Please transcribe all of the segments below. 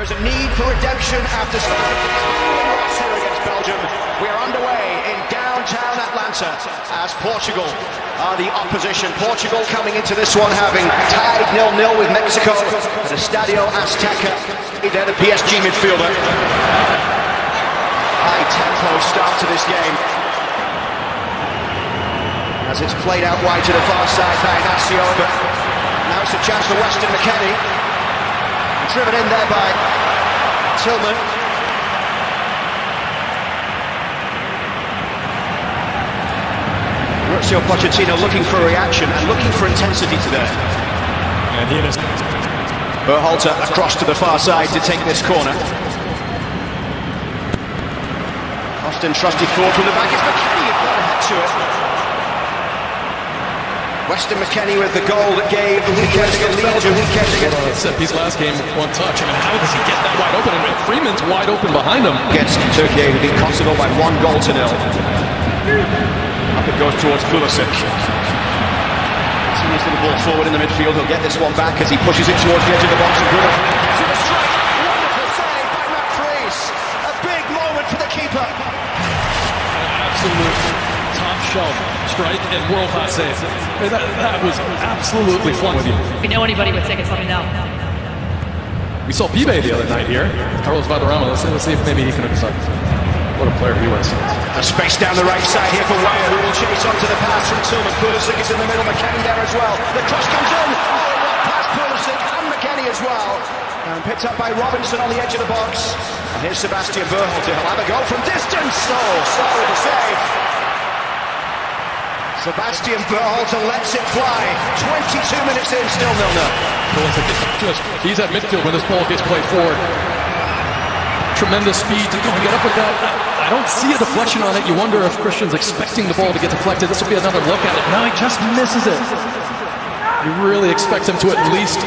There is a need for redemption after starting loss here against Belgium. We are underway in downtown Atlanta as Portugal are the opposition. Portugal coming into this one having tied 0-0 with Mexico at the Estadio Azteca. They're the PSG midfielder. High tempo start to this game as it's played out wide to the far side by Ignacio, but now it's a chance for Weston McKennie. Driven in there by Tillman. Mauricio Pochettino looking for a reaction and looking for intensity today. And here it is. Berhalter across to the far side to take this corner. Austin trusted forward from the back. It's McKennie who got ahead to it. Weston McKennie with the goal that gave the weekend against Belgium. Set piece last game, one touch. I mean, how does he get that wide open? And Freeman's wide open behind him. Against Turkey, who've been constable by 1-0. Up it goes towards Pulisic. Continues the ball forward in the midfield. He'll get this one back as he pushes it towards the edge of the box. And Bruno to the strike. Wonderful save by Matt Fries. A big moment for the keeper. Absolute top shelf strike and world-class save. That was absolutely flung with you. We know anybody would take it something down. We saw Pibe the other night here. Carlos Valderrama. Let's see if maybe he can hook us up. What a player he was. A space down the right side here for Wire, who will chase onto the pass from Tillman. Pulisic is in the middle, McKennie there as well. The cross comes in. Oh, what pass Pulisic and McKennie as well. And picked up by Robinson on the edge of the box. And here's Sebastian Berhalter. He'll have a go from distance. Oh, solid the save. Sebastian Berhalter lets it fly. 22 minutes in, still 0-0. He's at midfield when this ball gets played forward. Tremendous speed to get up with that. I don't see a deflection on it. You wonder if Christian's expecting the ball to get deflected. This will be another look at it. Now he just misses it. You really expect him to at least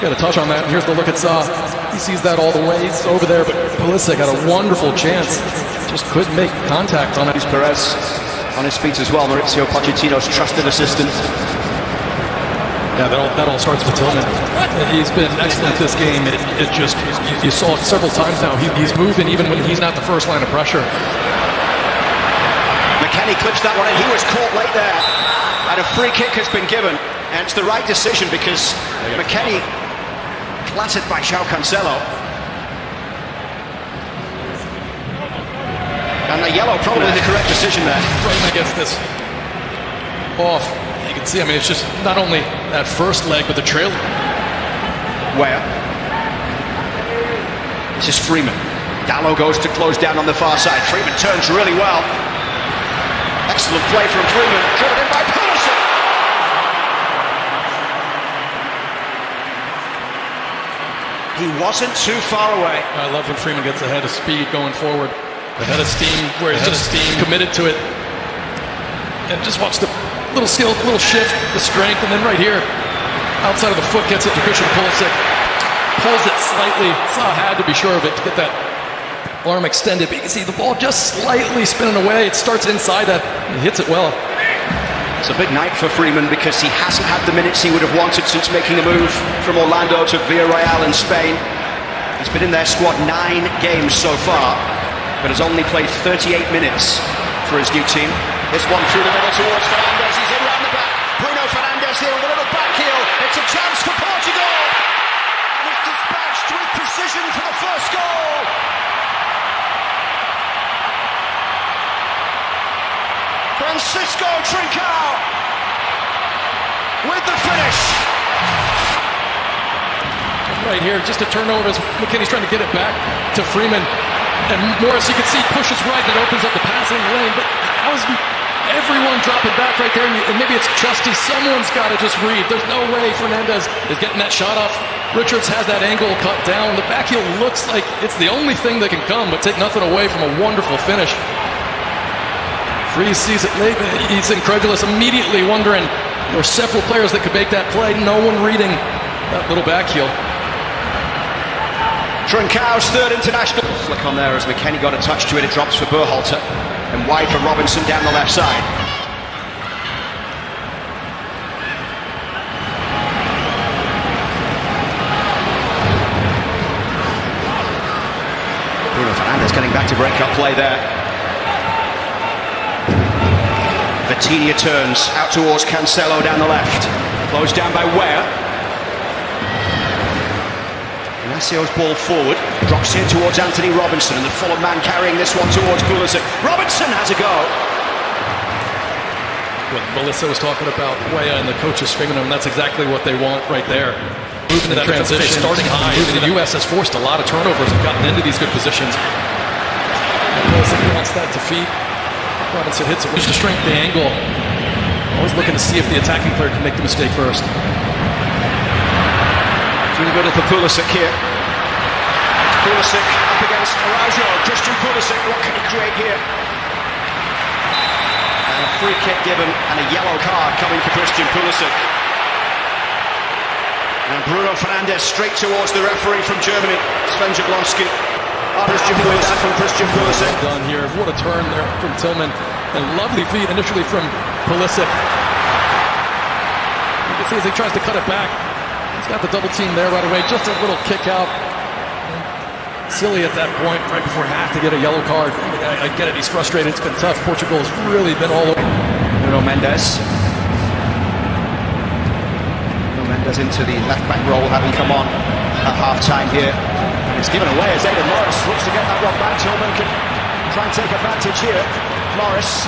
get a touch on that. And here's the look at Sa. He sees that all the way. He's over there, but Pulisic had a wonderful chance. Just couldn't make contact on it. Perez on his feet as well. Mauricio Pochettino's trusted assistant. Yeah, that all starts with Tillman. He's been excellent this game. It just, you saw it several times now. He's moving even when he's not the first line of pressure. McKennie clips that one in. He was caught late there. And a free kick has been given. And it's the right decision because McKennie clattered by João Cancelo. And the yellow, probably the correct decision there. Right against this off. You can see, I mean, it's just not only that first leg, but the trail. Where? This is Freeman. Dallo goes to close down on the far side. Freeman turns really well. Excellent play from Freeman. Driven in by Pulisic. He wasn't too far away. I love when Freeman gets ahead of speed going forward. Ahead of steam, where he's just committed to it. And just watch the little skill, little shift, the strength, and then right here, outside of the foot, gets it to Christian Pulisic. Pulls it slightly. Saw had to be sure of it to get that arm extended. But you can see the ball just slightly spinning away. It starts inside that. He hits it well. It's a big night for Freeman because he hasn't had the minutes he would have wanted since making the move from Orlando to Villarreal in Spain. He's been in their squad 9 games so far, but has only played 38 minutes for his new team. This one through the middle towards Fernandes. He's in round the back. Bruno Fernandes here with a little back heel. It's a chance for Portugal. And it's dispatched with precision for the first goal. Francisco Trincao with the finish. Right here, just a turnover as McKennie's trying to get it back to Freeman. And Morris, you can see, pushes right and opens up the passing lane. But how's everyone dropping back right there? And maybe it's Trusty. Someone's got to just read. There's no way Fernandes is getting that shot off. Richards has that angle cut down. The back heel looks like it's the only thing that can come, but take nothing away from a wonderful finish. Freeze sees it late. He's incredulous, immediately wondering there were several players that could make that play. No one reading that little back heel. Trincao's third international. Flick on there as McKennie got a touch to it. It drops for Berhalter. And wide for Robinson down the left side. getting back to break-up play there. Vitinha turns out towards Cancelo down the left. Closed down by Weah. Inaccio's ball forward. Drops here towards Anthony Robinson, and the Fulham man carrying this one towards Pulisic. Robinson has a go. When Melissa was talking about Weah and the coaches screaming at him, that's exactly what they want right there. Moving to that transition, starting high. The U.S. has forced a lot of turnovers and gotten into these good positions. Pulisic wants that defeat. Robinson hits it. Just to strength the angle. Always looking to see if the attacking player can make the mistake first. Really good for Pulisic here. Pulisic up against Araujo. Christian Pulisic, what can he create here? And a free kick given and a yellow card coming for Christian Pulisic. And Bruno Fernandes straight towards the referee from Germany, Sven Jablonski. Christian Pulisic. Done here. What a turn there from Tillman. And lovely feed initially from Pulisic. You can see as he tries to cut it back. He's got the double team there right away. Just a little kick out. Silly at that point, right before half to get a yellow card. I get it, he's frustrated. It's been tough. Portugal has really been all over. Nuno Mendes. Nuno Mendes into the left-back role, having come on at half-time here. It's given away as Aidan Morris looks to get that one back. Tillman can try and take advantage here. Morris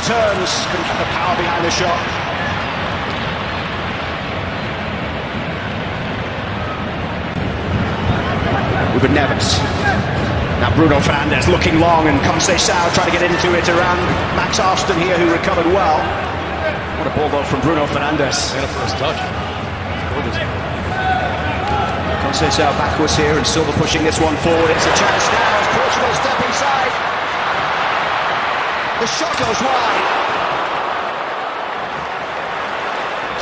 turns, couldn't get the power behind the shot. Ruben Neves. Now Bruno Fernandes looking long, and Conceição trying to get into it around Max Arston here, who recovered well. What a ball though from Bruno Fernandes. And a first touch. Gorgeous. Conceição backwards here, and Silva pushing this one forward. It's a chance now as Portugal step inside. The shot goes wide.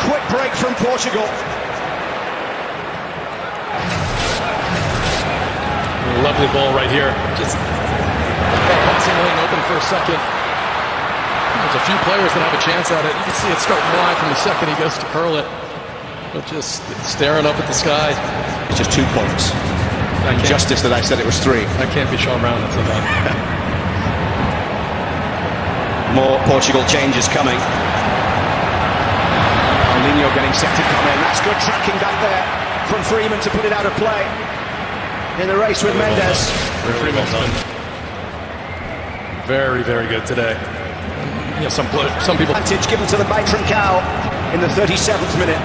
Quick break from Portugal. Lovely ball right here. Just passing lane open for a second. There's a few players that have a chance at it. You can see it starting wide from the second he goes to curl it. But just staring up at the sky. It's just 2 points. Injustice that I said it was 3. That can't be Sean Brown, that's a bad. More Portugal changes coming. Paulinho getting set to come in. That's good tracking back there from Freeman to put it out of play. In the race with Mendes. Freeman's done. Very, very good today. Yeah, some people. Advantage given to the bite from Cow in the 37th minute.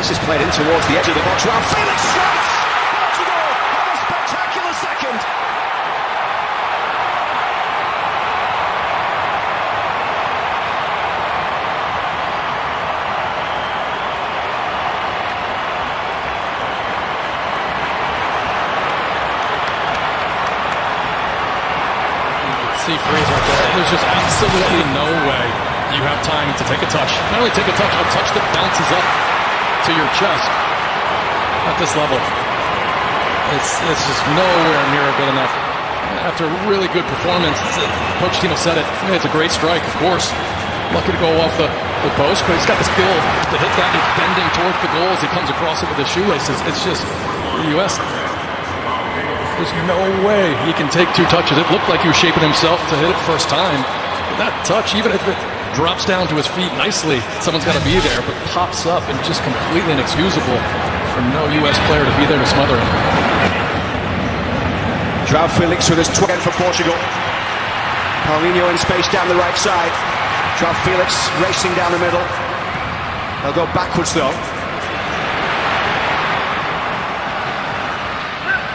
This is played in towards the edge of the box. Well, Felix strikes! Portugal have a spectacular second. See Fraser there. There's just absolutely no way you have time to take a touch. Not only take a touch, a touch that bounces up to your chest at this level. It's just nowhere near good enough. After a really good performance, Coach Tino said it. I mean, it's a great strike, of course. Lucky to go off the post, but he's got the skill to hit that. He's bending towards the goal as he comes across it with his shoelaces. It's just the U.S. There's no way he can take 2 touches. It looked like he was shaping himself to hit it first time. But that touch, even if it drops down to his feet nicely, someone's got to be there, but pops up and just completely inexcusable for no U.S. player to be there to smother him. João Felix with his 12th for Portugal. Paulinho in space down the right side. João Felix racing down the middle. They'll go backwards though.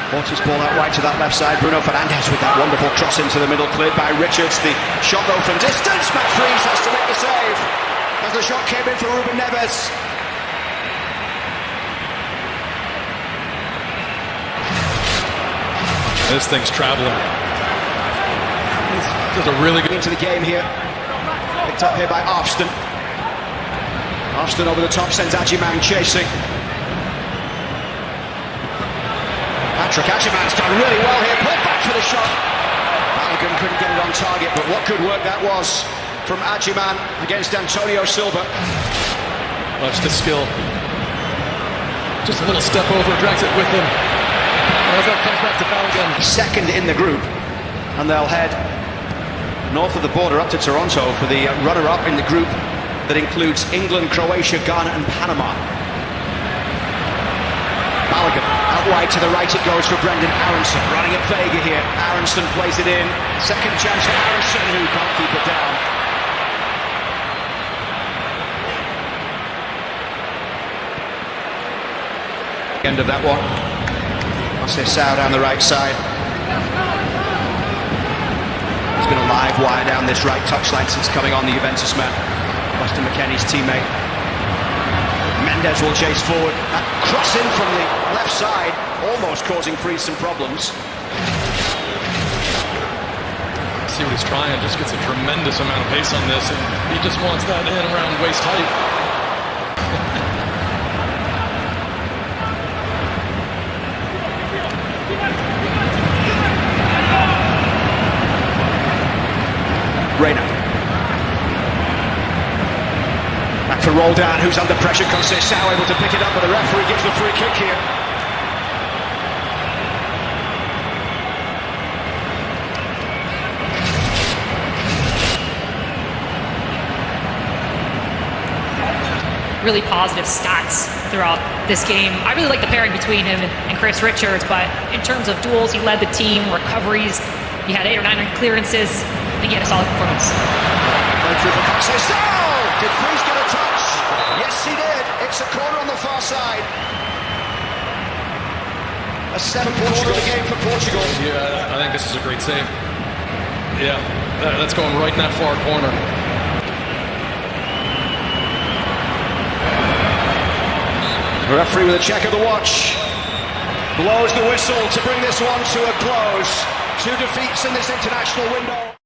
Portis ball out wide to that left side. Bruno Fernandes with that wonderful cross into the middle, cleared by Richards. The shot though from distance. Matt Freese has to make the save as the shot came in for Ruben Neves. This thing's traveling. This is a really good into the game here. Picked up here by Arston. Arston over the top sends Ajiman chasing. Patrick Ajiman's done really well here. Pulled back for the shot. Maligan couldn't get it on target, but what good work that was from Ajiman against Antonio Silva. Watch the skill. Just a little step over, drags it with him. as that comes back to Balogun. Second in the group, and they'll head north of the border up to Toronto for the runner-up in the group that includes England, Croatia, Ghana and Panama. Balogun, out wide to the right it goes for Brendan Aronson, running at Vega here. Aronson plays it in. Second chance for Aronson, who can't keep it down. End of that one. Sao down the right side. He's been a live wire down this right touchline since coming on, the Juventus man. Weston McKennie's teammate. Mendes will chase forward. That cross in from the left side, almost causing Freeze some problems. See what he's trying, just gets a tremendous amount of pace on this, and he just wants that in around waist height. Reina. Back for Roldan, who's under pressure. Sao able to pick it up, but the referee gives the free kick here. Really positive stats throughout this game. I really like the pairing between him and Chris Richards, but in terms of duels, he led the team, recoveries, he had 8 or 9 clearances. I think he had a solid performance. Through for Sao! Did Freeze get a touch? Yes, he did. It's a corner on the far side. A 7th quarter of the game for Portugal. Yeah, I think this is a great save. Yeah, that's going right in that far corner. The referee with a check of the watch. Blows the whistle to bring this one to a close. 2 defeats in this international window.